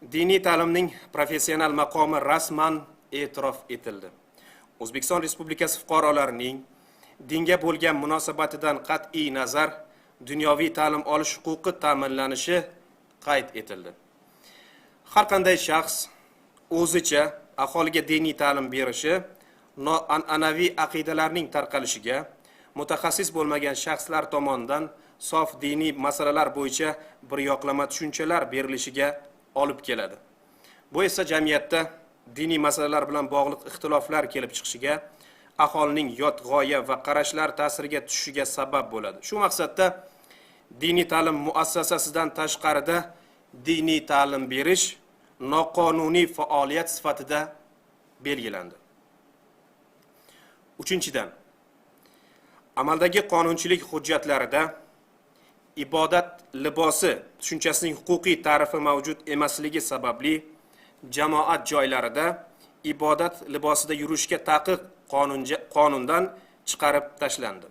Diniy ta'limning professional maqomi rasman e'tirof etildi. O'zbekiston Respublikasi fuqarolarining dinga bo'lgan munosabatidan qat'iy nazar dunyoviy ta'lim olish huquqi ta'minlanishi qayd etildi. Har qanday shaxs o'zicha aholiga diniy ta'lim berishi, noan'anaviy aqidalarning tarqalishiga, mutaxassis bo'lmagan shaxslar tomonidan sof diniy masalalar bo'yicha bir yoqlama tushunchalar berilishiga olib keladi. Bu esa jamiyatda diniy masalalar bilan bog'liq ixtiloflar kelib chiqishiga, aholining yot g'oya va qarashlar ta'siriga tushishiga sabab bo'ladi. Shu maqsadda diniy ta'lim muassasasidan tashqarida diniy ta'lim berish noqonuniy faoliyat sifatida belgilandi. Uchinchidan, amaldagi qonunchilik hujjatlarida ibodat libosi tushunchasining huquqiy ta'rifi mavjud emasligi sababli jamoat joylarida ibodat libosida yurishga taqiq qonundan chiqarib tashlandi.